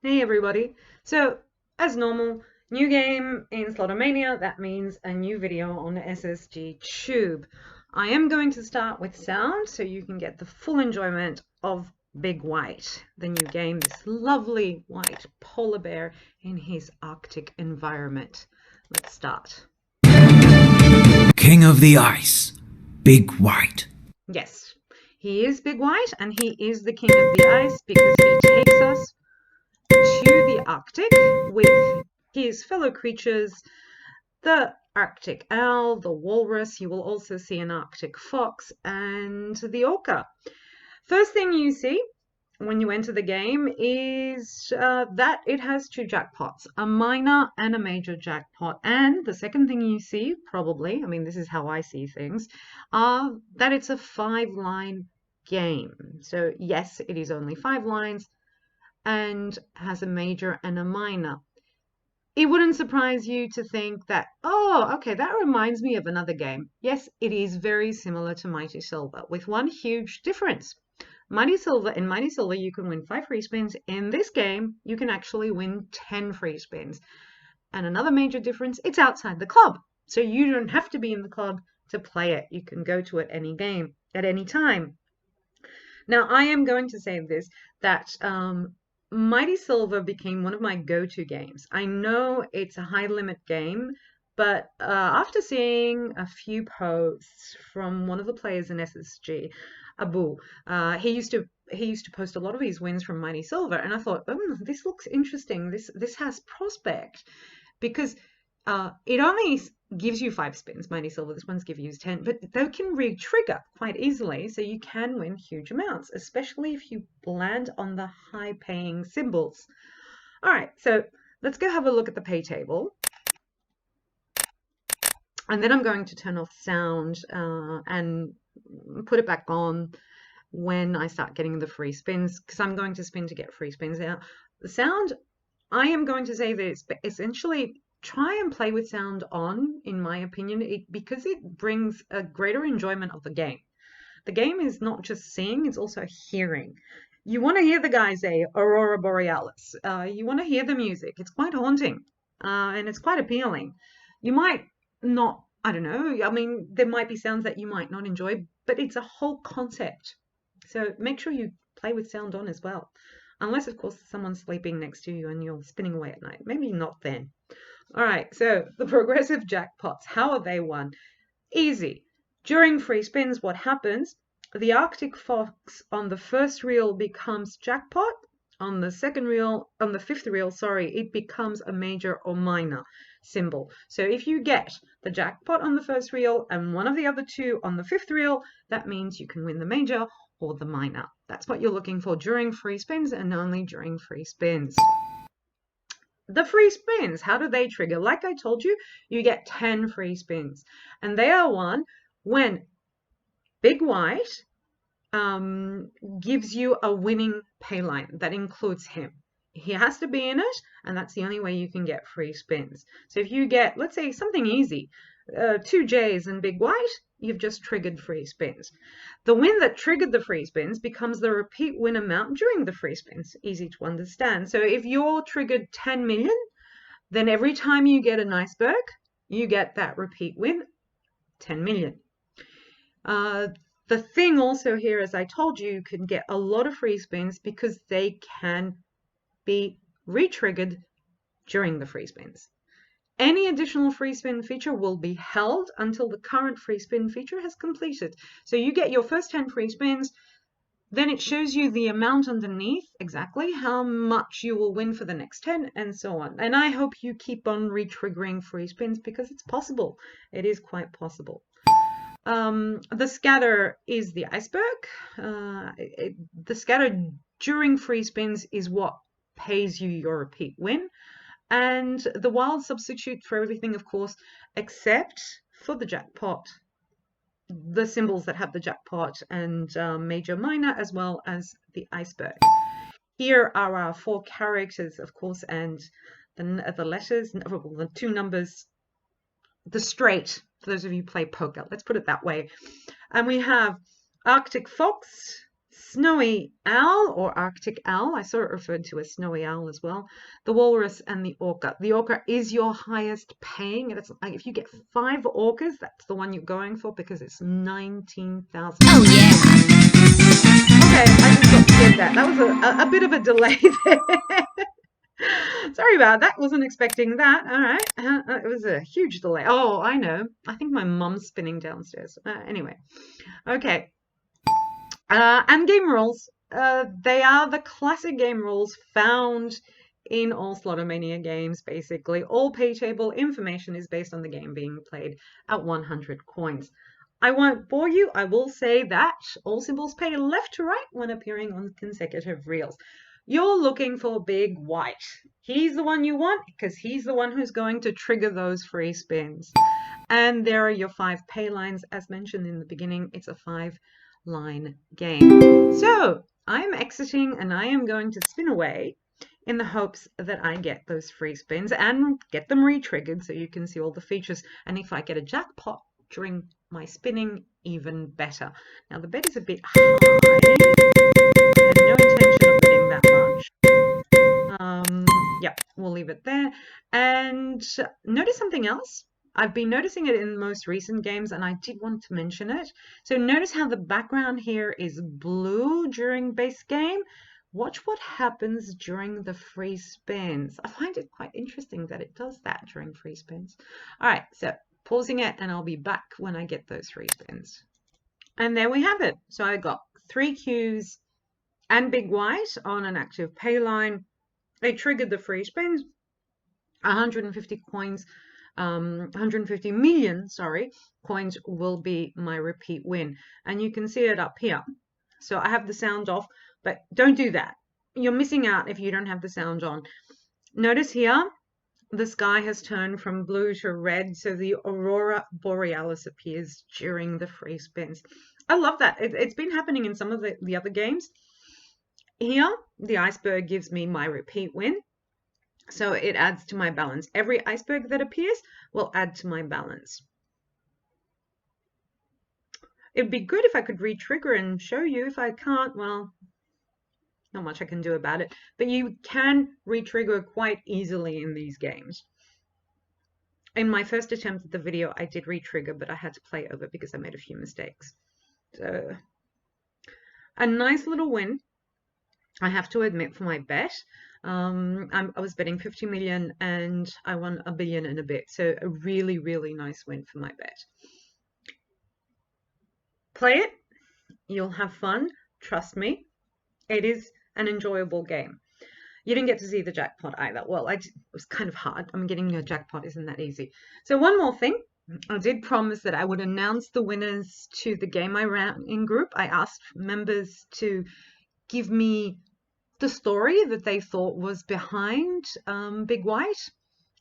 Hey everybody. So, as normal, new game in Slotomania, that means a new video on SSG Tube. I am going to start with sound so you can get the full enjoyment of Big White, the new game, this lovely white polar bear in his Arctic environment. Let's start. King of the Ice, Big White. Yes, he is Big White and he is the King of the Ice because he takes us to the Arctic with his fellow creatures, the Arctic owl, the walrus. You will also see an Arctic fox and the orca. First thing you see when you enter the game is that it has two jackpots, a minor and a major jackpot. And the second thing you see, probably, I mean, this is how I see things, that it's a 5-line game. So yes, it is only 5 lines and has a major and a minor. It wouldn't surprise you to think that, oh, okay, that reminds me of another game. Yes, it is very similar to Mighty Silver, with one huge difference. In Mighty Silver, you can win 5 free spins. In this game, you can actually win 10 free spins. And another major difference, it's outside the club. So you don't have to be in the club to play it. You can go to it any game at any time. Now, I am going to say this, that Mighty Silver became one of my go-to games. I know it's a high-limit game, but after seeing a few posts from one of the players in SSG, Abu, he used to post a lot of his wins from Mighty Silver, and I thought, oh, this looks interesting. This has prospect, because it only gives you 5 spins, Mighty Silver. This one's give you 10, but they can re-trigger quite easily, so you can win huge amounts, especially if you land on the high-paying symbols. All right, so let's go have a look at the pay table. And then I'm going to turn off sound and put it back on when I start getting the free spins, because I'm going to spin to get free spins now. The sound, I am going to say this, but essentially try and play with sound on, in my opinion, because it brings a greater enjoyment of the game. The game is not just seeing, it's also hearing. You want to hear the guy say Aurora Borealis. You want to hear the music. It's quite haunting and it's quite appealing. You might not, I don't know, I mean, there might be sounds that you might not enjoy, but it's a whole concept. So make sure you play with sound on as well. Unless, of course, someone's sleeping next to you and you're spinning away at night. Maybe not then. All right, so the progressive jackpots, how are they won? Easy. During free spins, what happens? The Arctic fox on the first reel becomes jackpot. On the fifth reel, it becomes a major or minor symbol. So if you get the jackpot on the first reel and one of the other two on the fifth reel, that means you can win the major or the minor. That's what you're looking for during free spins and only during free spins. The free spins, how do they trigger? Like I told you, you get 10 free spins, and they are won when Big White gives you a winning pay line that includes him. He has to be in it, and that's the only way you can get free spins. So if you get, let's say, something easy, 2 J's and Big White, you've just triggered free spins. The win that triggered the free spins becomes the repeat win amount during the free spins. Easy to understand. So if you're triggered 10 million, then every time you get an iceberg, you get that repeat win, 10 million. The thing also here, as I told you, you can get a lot of free spins because they can be re-triggered during the free spins. Any additional free spin feature will be held until the current free spin feature has completed. So you get your first 10 free spins, then it shows you the amount underneath, exactly how much you will win for the next 10, and so on. And I hope you keep on re-triggering free spins because it's possible. It is quite possible. The scatter is the iceberg. The scatter during free spins is what pays you your repeat win. And the wild substitute for everything, of course, except for the jackpot, the symbols that have the jackpot and major, minor, as well as the iceberg. Here are our 4 characters, of course, and the letters, the 2 numbers, the straight, for those of you who play poker, let's put it that way. And we have Arctic fox, Snowy owl or Arctic owl. I saw it referred to as snowy owl as well. The walrus and the orca. The orca is your highest paying. It's like if you get 5 orcas, that's the one you're going for because it's 19,000. Oh yeah. Okay, I just got scared that. That was a bit of a delay there. Sorry about that. Wasn't expecting that. All right. It was a huge delay. Oh, I know. I think my mum's spinning downstairs. Anyway. Okay. And game rules. They are the classic game rules found in all Slotomania games, basically. All pay table information is based on the game being played at 100 coins. I won't bore you. I will say that all symbols pay left to right when appearing on consecutive reels. You're looking for Big White. He's the one you want because he's the one who's going to trigger those free spins. And there are your 5 pay lines. As mentioned in the beginning, it's a 5-line game. So I'm exiting and I am going to spin away in the hopes that I get those free spins and get them re-triggered so you can see all the features. And if I get a jackpot during my spinning, even better. Now the bet is a bit high. I had no intention of betting that much. Yeah, we'll leave it there. And notice something else. I've been noticing it in the most recent games and I did want to mention it. So notice how the background here is blue during base game. Watch what happens during the free spins. I find it quite interesting that it does that during free spins. All right, so pausing it and I'll be back when I get those free spins. And there we have it. So I got 3 Qs and Big White on an active pay line. They triggered the free spins, 150 coins, 150 million, coins will be my repeat win. And you can see it up here. So I have the sound off, but don't do that. You're missing out if you don't have the sound on. Notice here, the sky has turned from blue to red, so the aurora borealis appears during the free spins. I love that. It's been happening in some of the other games. Here, the iceberg gives me my repeat win, so it adds to my balance. Every iceberg that appears will add to my balance. It'd be good if I could re-trigger and show you. If I can't, well, not much I can do about it. But you can re-trigger quite easily in these games. In my first attempt at the video, I did re-trigger, but I had to play over because I made a few mistakes. So, a nice little win, I have to admit, for my bet. I was betting 50 million and I won $1 billion and a bit. So a really, really nice win for my bet. Play it. You'll have fun. Trust me. It is an enjoyable game. You didn't get to see the jackpot either. Well, it was kind of hard. I mean, getting a jackpot isn't that easy. So one more thing. I did promise that I would announce the winners to the game I ran in group. I asked members to give me the story that they thought was behind Big White.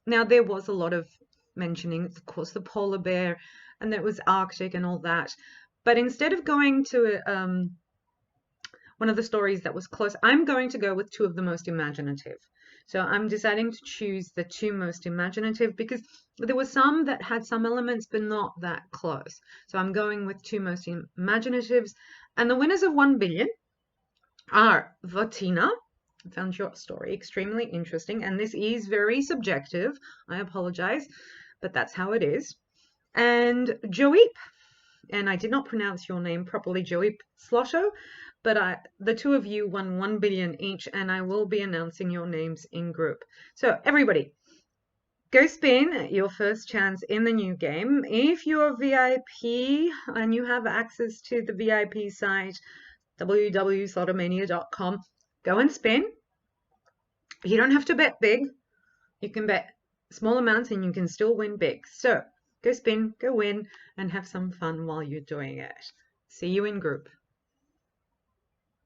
Now, there was a lot of mentioning, of course, the polar bear, and there was Arctic and all that. But instead of going to one of the stories that was close, I'm going to go with 2 of the most imaginative. So I'm deciding to choose the 2 most imaginative because there were some that had some elements, but not that close. So I'm going with 2 most imaginatives. And the winners of 1 billion are Vatina. I found your story extremely interesting, and this is very subjective. I apologize, but that's how it is. And Joeep, and I did not pronounce your name properly, Joeep Slotto, but the 2 of you won 1 billion each, and I will be announcing your names in group. So everybody, go spin your first chance in the new game. If you're VIP and you have access to the VIP site, www.slotomania.com, go and spin. You don't have to bet big. You can bet small amounts and you can still win big. So go spin, go win, and have some fun while you're doing it. See you in group.